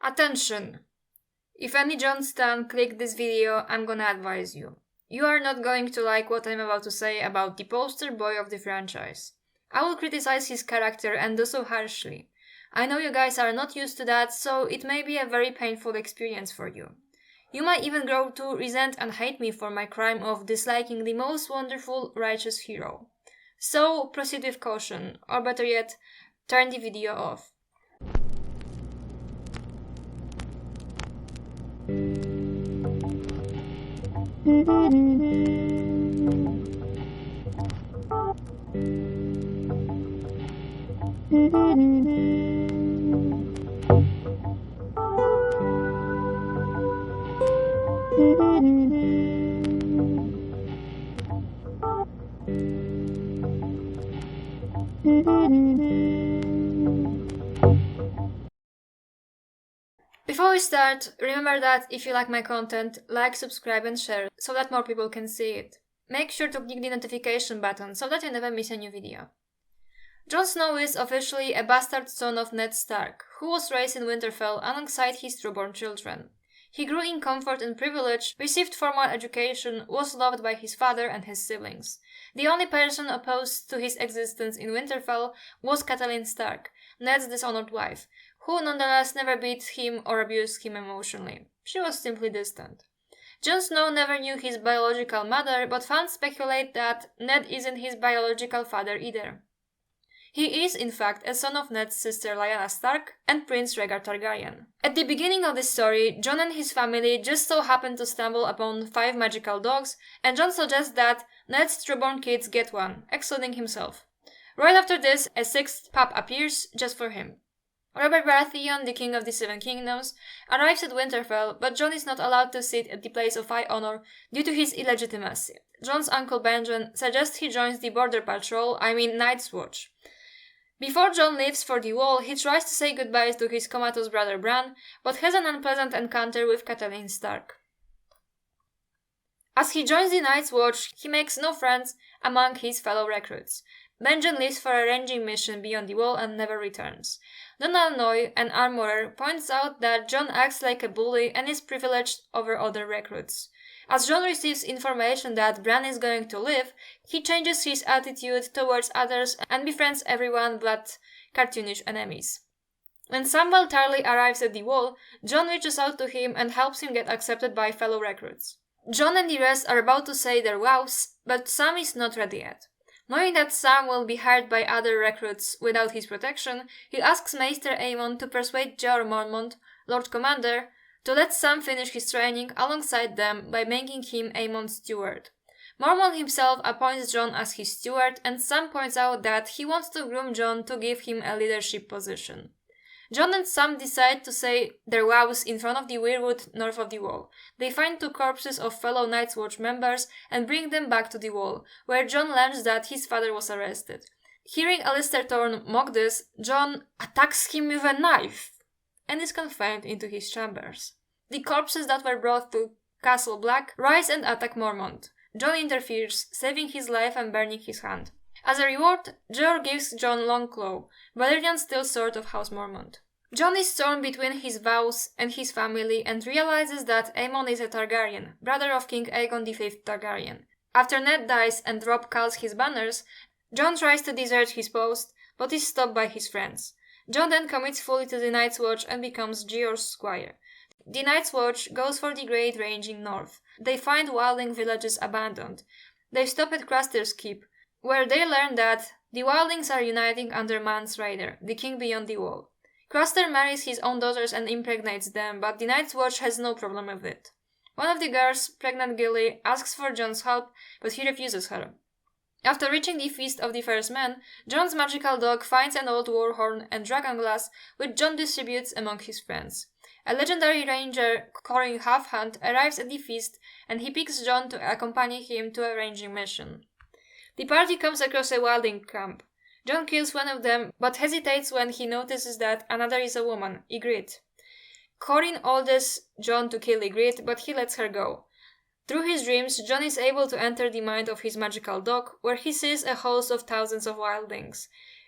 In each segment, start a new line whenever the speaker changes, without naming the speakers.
Attention! If any Jon stan clicked this video, I'm gonna advise you. You are not going to like what I'm about to say about the poster boy of the franchise. I will criticize his character and do so harshly. I know you guys are not used to that, so it may be a very painful experience for you. You might even grow to resent and hate me for my crime of disliking the most wonderful, righteous hero. So proceed with caution, or better yet, turn the video off. Before we start, remember that if you like my content, like, subscribe and share so that more people can see it. Make sure to click the notification button so that you never miss a new video. Jon Snow is officially a bastard son of Ned Stark, who was raised in Winterfell alongside his trueborn children. He grew in comfort and privilege, received formal education, was loved by his father and his siblings. The only person opposed to his existence in Winterfell was Catelyn Stark, Ned's dishonored wife, who nonetheless never beat him or abused him emotionally. She was simply distant. Jon Snow never knew his biological mother, but fans speculate that Ned isn't his biological father either. He is, in fact, a son of Ned's sister Lyanna Stark and Prince Rhaegar Targaryen. At the beginning of the story, Jon and his family just so happen to stumble upon 5 magical dogs, and Jon suggests that Ned's trueborn kids get one, excluding himself. Right after this, a 6th pup appears, just for him. Robert Baratheon, the king of the Seven Kingdoms, arrives at Winterfell, but Jon is not allowed to sit at the place of high honor due to his illegitimacy. Jon's uncle Benjen suggests he joins the Border Patrol, Night's Watch. Before Jon leaves for the Wall, he tries to say goodbye to his comatose brother Bran, but has an unpleasant encounter with Catelyn Stark. As he joins the Night's Watch, he makes no friends among his fellow recruits. Benjen leaves for a ranging mission beyond the Wall and never returns. Donal Noy, an armorer, points out that Jon acts like a bully and is privileged over other recruits. As Jon receives information that Bran is going to live, he changes his attitude towards others and befriends everyone but cartoonish enemies. When Samwell Tarly arrives at the Wall, Jon reaches out to him and helps him get accepted by fellow recruits. Jon and the rest are about to say their vows, but Sam is not ready yet. Knowing that Sam will be hired by other recruits without his protection, he asks Maester Aemon to persuade Jeor Mormont, Lord Commander, to let Sam finish his training alongside them by making him Aemon's steward. Mormont himself appoints Jon as his steward, and Sam points out that he wants to groom Jon to give him a leadership position. Jon and Sam decide to say their vows in front of the weirwood north of the Wall. They find 2 corpses of fellow Night's Watch members and bring them back to the Wall, where Jon learns that his father was arrested. Hearing Alistair Thorne mock this, Jon attacks him with a knife and is confined into his chambers. The corpses that were brought to Castle Black rise and attack Mormont. Jon interferes, saving his life and burning his hand. As a reward, Jeor gives Jon Longclaw, Valerian's steel sword of House Mormont. Jon is torn between his vows and his family and realizes that Aemon is a Targaryen, brother of King Aegon V Targaryen. After Ned dies and Robb culls his banners, Jon tries to desert his post, but is stopped by his friends. Jon then commits fully to the Night's Watch and becomes Jeor's squire. The Night's Watch goes for the Great Ranging North. They find wildling villages abandoned. They stop at Craster's Keep, where they learn that the wildlings are uniting under Mance Rayder, the king beyond the Wall. Craster marries his own daughters and impregnates them, but the Night's Watch has no problem with it. One of the girls, pregnant Gilly, asks for Jon's help, but he refuses her. After reaching the Feast of the First Men, Jon's magical dog finds an old warhorn and dragonglass, which Jon distributes among his friends. A legendary ranger, Corin Halfhand, arrives at the feast, and he picks Jon to accompany him to a ranging mission. The party comes across a wildling camp. Jon kills one of them, but hesitates when he notices that another is a woman, Ygritte. Corin orders Jon to kill Ygritte, but he lets her go. Through his dreams, Jon is able to enter the mind of his magical dog, where he sees a host of thousands of wildlings.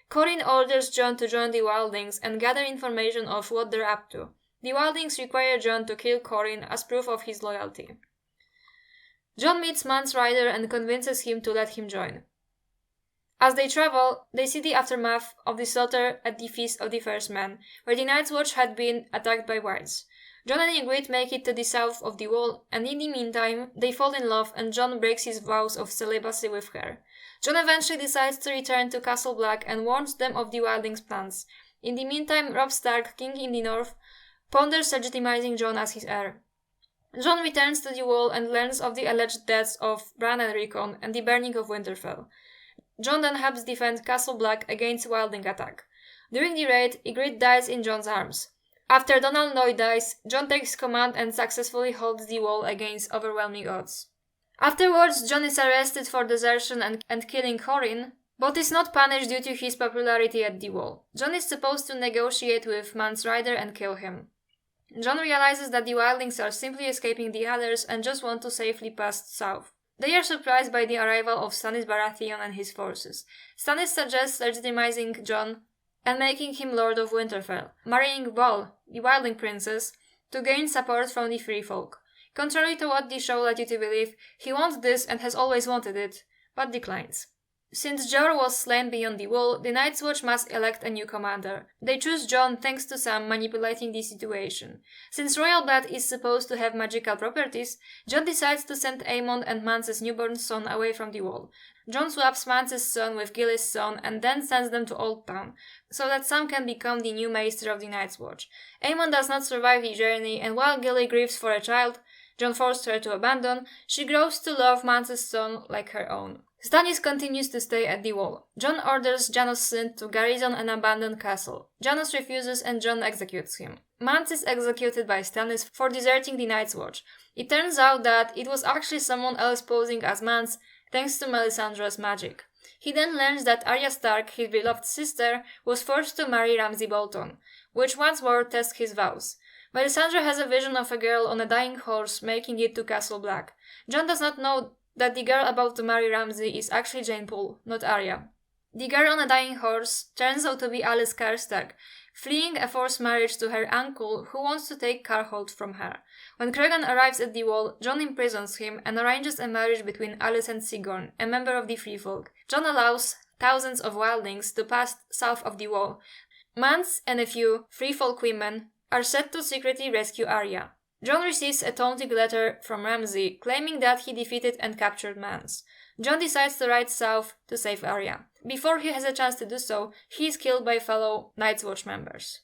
Corin orders Jon to join the wildlings and gather information of what they're up to. The wildlings require Jon to kill Corin as proof of his loyalty. Jon meets Mance Rayder and convinces him to let him join. As they travel, they see the aftermath of the slaughter at the Feast of the First Man, where the Night's Watch had been attacked by whites. Jon and Ygritte make it to the south of the Wall, and in the meantime, they fall in love and Jon breaks his vows of celibacy with her. Jon eventually decides to return to Castle Black and warns them of the wildlings' plans. In the meantime, Robb Stark, king in the north, ponders legitimizing Jon as his heir. Jon returns to the Wall and learns of the alleged deaths of Bran and Rickon and the burning of Winterfell. Jon then helps defend Castle Black against wildling attack. During the raid, Ygritte dies in Jon's arms. After Donal Noye dies, Jon takes command and successfully holds the Wall against overwhelming odds. Afterwards, Jon is arrested for desertion and killing Corin, but is not punished due to his popularity at the Wall. Jon is supposed to negotiate with Mance Rayder and kill him. Jon realizes that the wildlings are simply escaping the others and just want to safely pass south. They are surprised by the arrival of Stannis Baratheon and his forces. Stannis suggests legitimizing Jon and making him Lord of Winterfell, marrying Val, the wildling princess, to gain support from the free folk. Contrary to what the show led you to believe, he wants this and has always wanted it, but declines. Since Jor was slain beyond the Wall, the Night's Watch must elect a new commander. They choose Jon thanks to Sam manipulating the situation. Since royal blood is supposed to have magical properties, Jon decides to send Aemon and Mance's newborn son away from the Wall. Jon swaps Mance's son with Gilly's son and then sends them to Ulltang, so that Sam can become the new Maester of the Night's Watch. Aemon does not survive the journey, and while Gilly grieves for a child Jon forced her to abandon, she grows to love Mance's son like her own. Stannis continues to stay at the Wall. Jon orders Janos Slynt to garrison an abandoned castle. Janos refuses and Jon executes him. Mance is executed by Stannis for deserting the Night's Watch. It turns out that it was actually someone else posing as Mance, thanks to Melisandre's magic. He then learns that Arya Stark, his beloved sister, was forced to marry Ramsay Bolton, which once more tests his vows. Melisandre has a vision of a girl on a dying horse making it to Castle Black. Jon does not know that the girl about to marry Ramsay is actually Jane Poole, not Arya. The girl on a dying horse turns out to be Alice Karstark, fleeing a forced marriage to her uncle who wants to take Carholt from her. When Cregan arrives at the Wall, Jon imprisons him and arranges a marriage between Alice and Sigorn, a member of the Free Folk. Jon allows thousands of wildlings to pass south of the Wall. Mance and a few Free Folk women are set to secretly rescue Arya. Jon receives a taunting letter from Ramsay claiming that he defeated and captured Mance. Jon decides to ride south to save Arya. Before he has a chance to do so, he is killed by fellow Night's Watch members.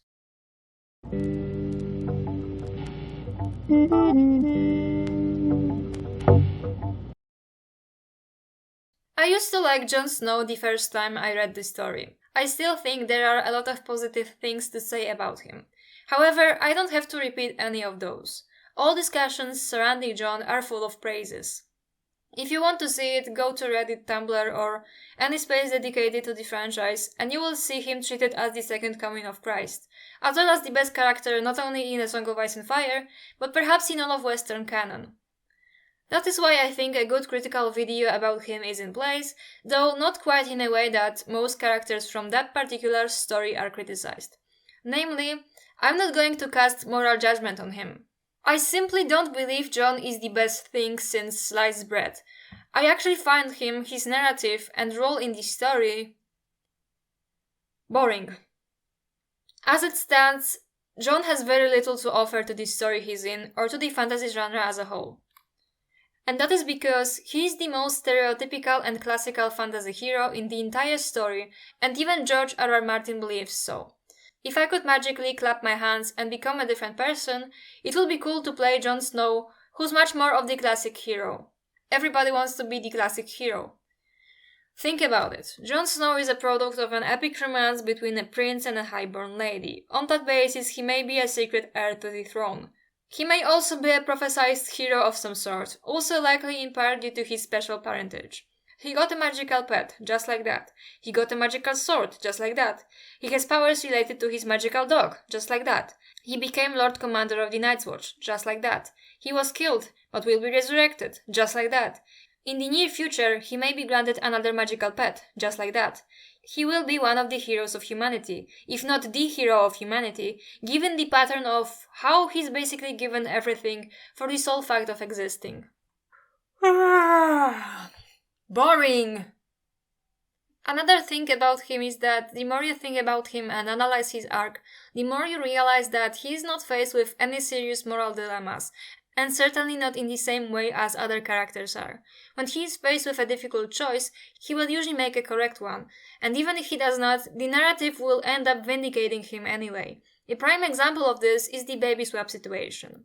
I used to like Jon Snow the first time I read this story. I still think there are a lot of positive things to say about him. However, I don't have to repeat any of those. All discussions surrounding Jon are full of praises. If you want to see it, go to Reddit, Tumblr, or any space dedicated to the franchise, and you will see him treated as the second coming of Christ, as well as the best character not only in A Song of Ice and Fire, but perhaps in all of Western canon. That is why I think a good critical video about him is in place, though not quite in a way that most characters from that particular story are criticized. Namely, I'm not going to cast moral judgment on him. I simply don't believe Jon is the best thing since sliced bread. I actually find him, his narrative, and role in the story boring. As it stands, Jon has very little to offer to the story he's in, or to the fantasy genre as a whole. And that is because he is the most stereotypical and classical fantasy hero in the entire story, and even George R.R. Martin believes so. If I could magically clap my hands and become a different person, it would be cool to play Jon Snow, who's much more of the classic hero. Everybody wants to be the classic hero. Think about it. Jon Snow is a product of an epic romance between a prince and a highborn lady. On that basis, he may be a secret heir to the throne. He may also be a prophesized hero of some sort, also likely in part due to his special parentage. He got a magical pet, just like that. He got a magical sword, just like that. He has powers related to his magical dog, just like that. He became Lord Commander of the Night's Watch, just like that. He was killed, but will be resurrected, just like that. In the near future, he may be granted another magical pet, just like that. he will be one of the heroes of humanity, if not the hero of humanity, given the pattern of how he's basically given everything for the sole fact of existing. Boring! Another thing about him is that the more you think about him and analyze his arc, the more you realize that he is not faced with any serious moral dilemmas, and certainly not in the same way as other characters are. When he is faced with a difficult choice, he will usually make a correct one, and even if he does not, the narrative will end up vindicating him anyway. A prime example of this is the baby swap situation.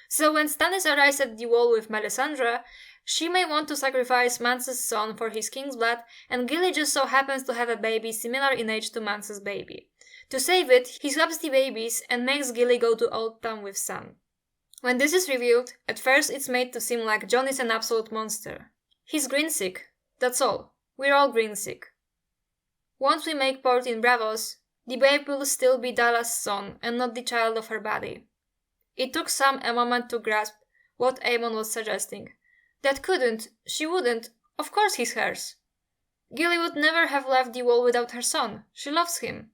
So when Stannis arrives at the wall with Melisandre, she may want to sacrifice Mance's son for his king's blood, and Gilly just so happens to have a baby similar in age to Mance's baby. To save it, he swaps the babies and makes Gilly go to Ulltang with Sam. When this is revealed, at first it's made to seem like Jon is an absolute monster. He's greensick, that's all. We're all greensick. Once we make port in Braavos, the babe will still be Dalla's son and not the child of her body. It took Sam a moment to grasp what Aemon was suggesting. That she wouldn't, of course he's hers. Gilly would never have left the wall without her son. She loves him.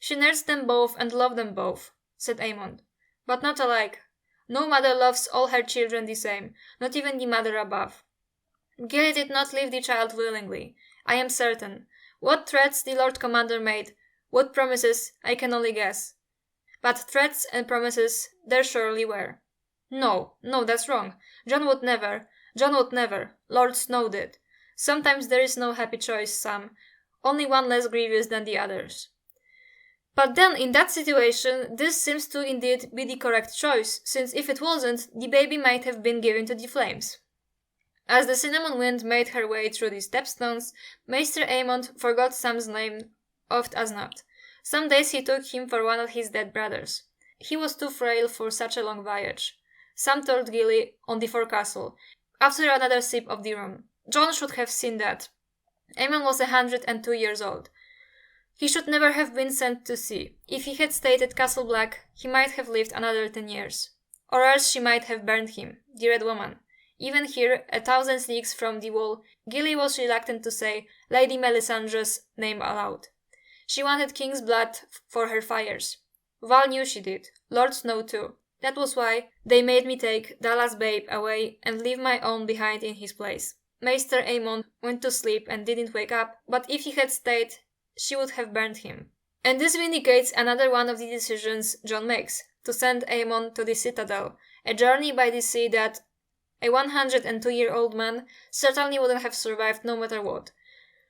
She nursed them both and loved them both, said Aemon. But not alike. No mother loves all her children the same, not even the mother above. Gilly did not leave the child willingly, I am certain. What threats the Lord Commander made, what promises, I can only guess. But threats and promises there surely were. No, that's wrong. Jon would never. Lord Snow did. Sometimes there is no happy choice, Sam. Only one less grievous than the others. But then, in that situation, this seems to indeed be the correct choice, since if it wasn't, the baby might have been given to the flames. As the cinnamon wind made her way through the stepstones, Maester Aemon forgot Sam's name oft as not. Some days he took him for one of his dead brothers. He was too frail for such a long voyage. Sam told Gilly on the forecastle, after another sip of the rum. Jon should have seen that. Aemon was 102 years old. He should never have been sent to sea. If he had stayed at Castle Black, he might have lived another 10 years. Or else she might have burned him, the Red Woman. Even here, 1,000 leagues from the wall, Gilly was reluctant to say Lady Melisandre's name aloud. She wanted king's blood for her fires. Val knew she did. Lord Snow too. That was why they made me take Dalla's babe away and leave my own behind in his place. Maester Aemon went to sleep and didn't wake up, but if he had stayed, she would have burned him. And this vindicates another one of the decisions Jon makes, to send Aemon to the Citadel, a journey by the sea that a 102-year-old man certainly wouldn't have survived no matter what.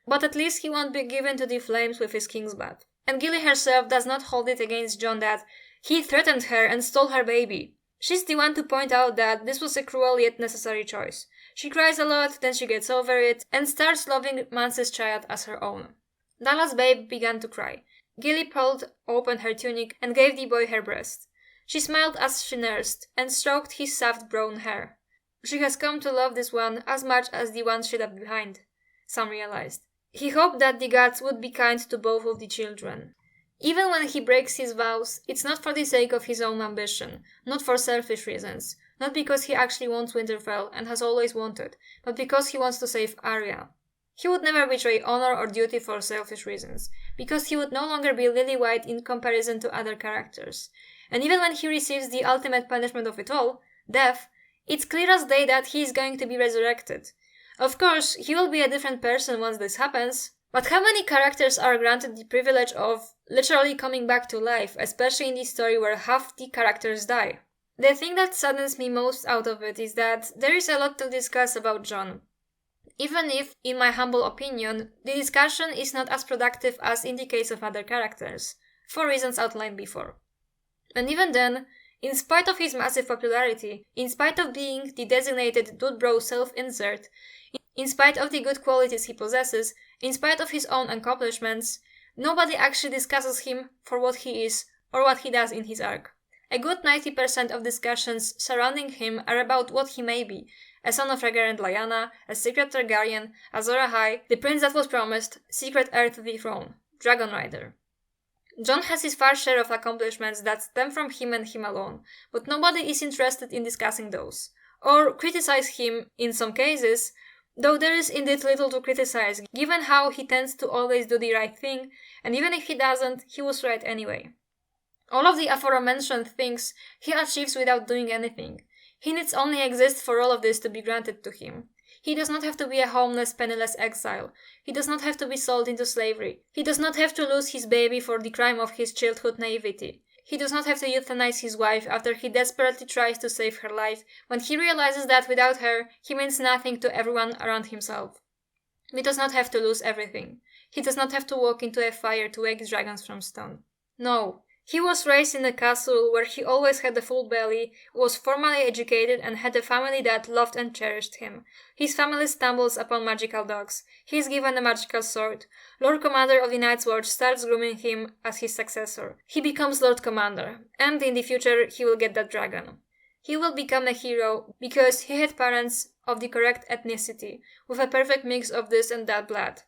But at least he won't be given to the flames with his king's blood. And Gilly herself does not hold it against Jon that he threatened her and stole her baby. She's the one to point out that this was a cruel yet necessary choice. She cries a lot, then she gets over it, and starts loving Mance's child as her own. Dalla's babe began to cry. Gilly pulled open her tunic and gave the boy her breast. She smiled as she nursed, and stroked his soft brown hair. She has come to love this one as much as the one she left behind, Sam realized. He hoped that the gods would be kind to both of the children. Even when he breaks his vows, it's not for the sake of his own ambition, not for selfish reasons, not because he actually wants Winterfell and has always wanted, but because he wants to save Arya. He would never betray honor or duty for selfish reasons, because he would no longer be lily-white in comparison to other characters. And even when he receives the ultimate punishment of it all, death, it's clear as day that he is going to be resurrected. Of course, he will be a different person once this happens, but how many characters are granted the privilege of literally coming back to life, especially in this story where half the characters die? The thing that saddens me most out of it is that there is a lot to discuss about Jon. Even if, in my humble opinion, the discussion is not as productive as in the case of other characters, for reasons outlined before. And even then, in spite of his massive popularity, in spite of being the designated dude bro self-insert, in spite of the good qualities he possesses, in spite of his own accomplishments, nobody actually discusses him for what he is or what he does in his arc. A good 90% of discussions surrounding him are about what he may be: a son of Rhaegar and Lyanna, a secret Targaryen, Azor Ahai, the prince that was promised, secret heir to the throne, Dragon Rider. Jon has his fair share of accomplishments that stem from him and him alone, but nobody is interested in discussing those, or criticize him in some cases, Though there is indeed little to criticize, given how he tends to always do the right thing, and even if he doesn't, he was right anyway. All of the aforementioned things he achieves without doing anything. He needs only exist for all of this to be granted to him. He does not have to be a homeless, penniless exile. He does not have to be sold into slavery. He does not have to lose his baby for the crime of his childhood naivety. He does not have to euthanize his wife after he desperately tries to save her life, when he realizes that without her, he means nothing to everyone around himself. He does not have to lose everything. He does not have to walk into a fire to wake dragons from stone. No. He was raised in a castle where he always had a full belly, was formally educated, and had a family that loved and cherished him. His family stumbles upon magical dogs. He is given a magical sword. Lord Commander of the Night's Watch starts grooming him as his successor. He becomes Lord Commander, and in the future he will get that dragon. He will become a hero because he had parents of the correct ethnicity, with a perfect mix of this and that blood.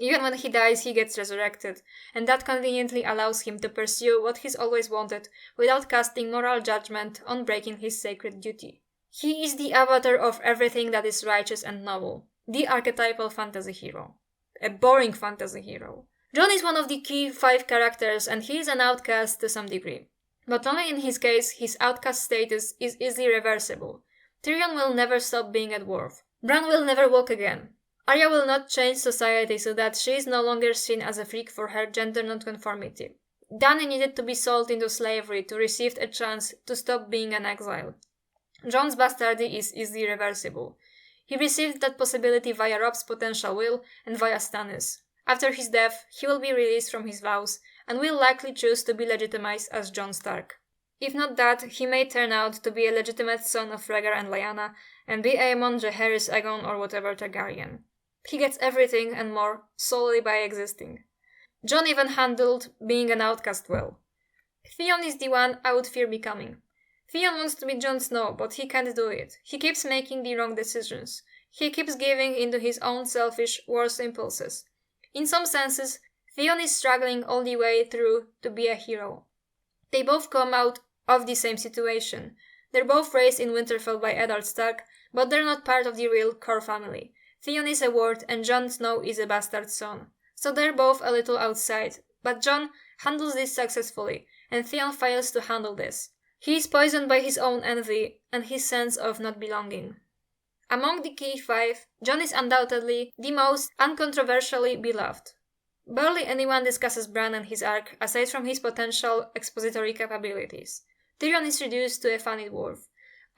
Even when he dies, he gets resurrected, and that conveniently allows him to pursue what he's always wanted without casting moral judgment on breaking his sacred duty. He is the avatar of everything that is righteous and noble, the archetypal fantasy hero. A boring fantasy hero. Jon is one of the key 5 characters, and he is an outcast to some degree. But only in his case, his outcast status is easily reversible. Tyrion will never stop being a dwarf. Bran will never walk again. Arya will not change society so that she is no longer seen as a freak for her gender nonconformity. Dany needed to be sold into slavery to receive a chance to stop being an exile. Jon's bastardy is easily reversible. He received that possibility via Robb's potential will and via Stannis. After his death, he will be released from his vows and will likely choose to be legitimized as Jon Stark. If not that, he may turn out to be a legitimate son of Rhaegar and Lyanna and be Aemon, Jaehaerys, Aegon, or whatever Targaryen. He gets everything and more solely by existing. Jon even handled being an outcast well. Theon is the one I would fear becoming. Theon wants to be Jon Snow, but he can't do it. He keeps making the wrong decisions. He keeps giving into his own selfish, worse impulses. In some senses, Theon is struggling all the way through to be a hero. They both come out of the same situation. They're both raised in Winterfell by Eddard Stark, but they're not part of the real core family. Theon is a ward and Jon Snow is a bastard son. So they're both a little outside, but Jon handles this successfully, and Theon fails to handle this. He is poisoned by his own envy and his sense of not belonging. Among the key 5, Jon is undoubtedly the most uncontroversially beloved. Barely anyone discusses Bran and his arc aside from his potential expository capabilities. Tyrion is reduced to a funny dwarf.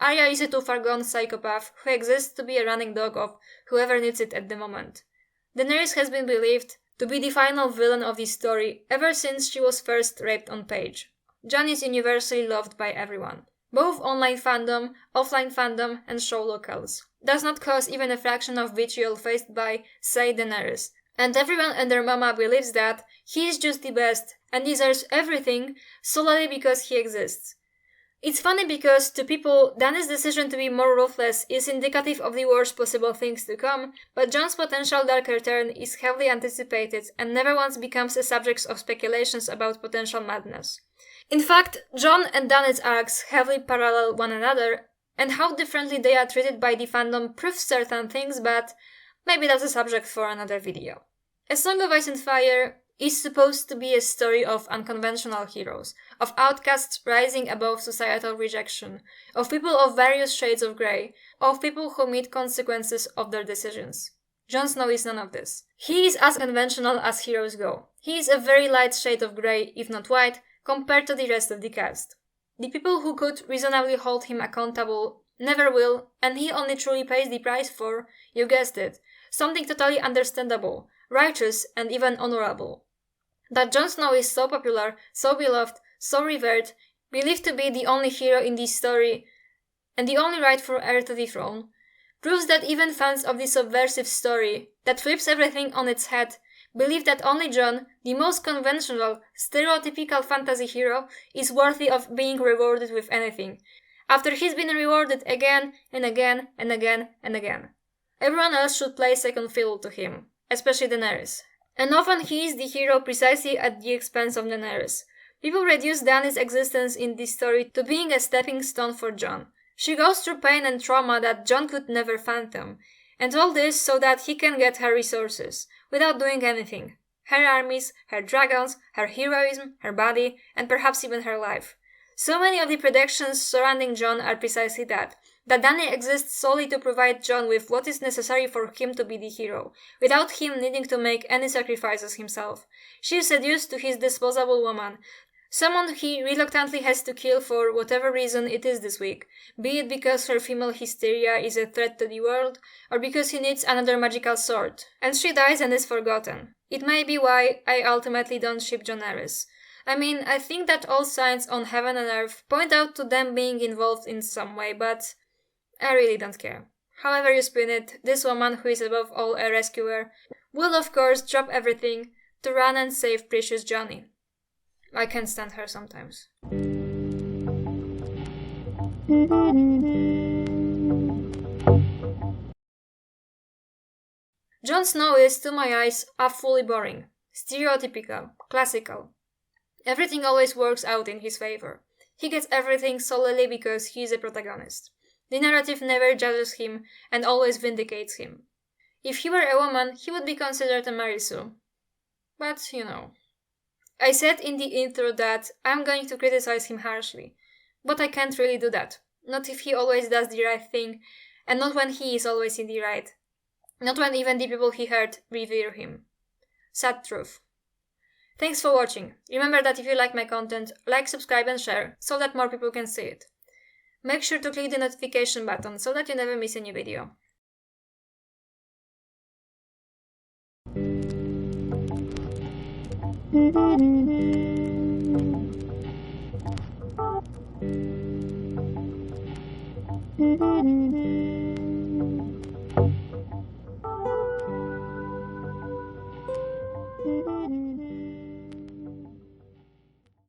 Arya is a too-far-gone psychopath who exists to be a running dog of whoever needs it at the moment. Daenerys has been believed to be the final villain of the story ever since she was first raped on page. Jon is universally loved by everyone. Both online fandom, offline fandom, and show locals. Does not cause even a fraction of vitriol faced by, say, Daenerys. And everyone and their mama believes that he is just the best and deserves everything solely because he exists. It's funny because, to people, Dany's decision to be more ruthless is indicative of the worst possible things to come, but Jon's potential darker turn is heavily anticipated and never once becomes a subject of speculations about potential madness. In fact, Jon and Dany's arcs heavily parallel one another, and how differently they are treated by the fandom proves certain things, but maybe that's a subject for another video. A Song of Ice and Fire is supposed to be a story of unconventional heroes, of outcasts rising above societal rejection, of people of various shades of grey, of people who meet consequences of their decisions. Jon Snow is none of this. He is as conventional as heroes go. He is a very light shade of grey, if not white, compared to the rest of the cast. The people who could reasonably hold him accountable never will, and he only truly pays the price for, you guessed it, something totally understandable, righteous, and even honorable. That Jon Snow is so popular, so beloved, so revered, believed to be the only hero in this story, and the only rightful heir to the throne, proves that even fans of this subversive story, that flips everything on its head, believe that only Jon, the most conventional, stereotypical fantasy hero, is worthy of being rewarded with anything, after he's been rewarded again and again and again and again. Everyone else should play second fiddle to him, especially Daenerys. And often he is the hero precisely at the expense of Daenerys. People reduce Dany's existence in this story to being a stepping stone for Jon. She goes through pain and trauma that Jon could never fathom, And all this so that he can get her resources, without doing anything. Her armies, her dragons, her heroism, her body, and perhaps even her life. So many of the predictions surrounding Jon are precisely that Dany exists solely to provide Jon with what is necessary for him to be the hero, without him needing to make any sacrifices himself. She is seduced to his disposable woman, someone he reluctantly has to kill for whatever reason it is this week, be it because her female hysteria is a threat to the world, or because he needs another magical sword, and she dies and is forgotten. It may be why I ultimately don't ship Jon Arrys. I mean, I think that all signs on heaven and earth point out to them being involved in some way, but I really don't care. However you spin it, this woman, who is above all a rescuer, will of course drop everything to run and save precious Johnny. I can't stand her sometimes. Jon Snow is, to my eyes, awfully boring, stereotypical, classical. Everything always works out in his favor. He gets everything solely because he is a protagonist. The narrative never judges him and always vindicates him. If he were a woman, he would be considered a Marisu. But, I said in the intro that I'm going to criticize him harshly. But I can't really do that. Not if he always does the right thing, and not when he is always in the right. Not when even the people he hurt revere him. Sad truth. Thanks for watching. Remember that if you like my content, like, subscribe and share, so that more people can see it. Make sure to click the notification button so that you never miss a new video.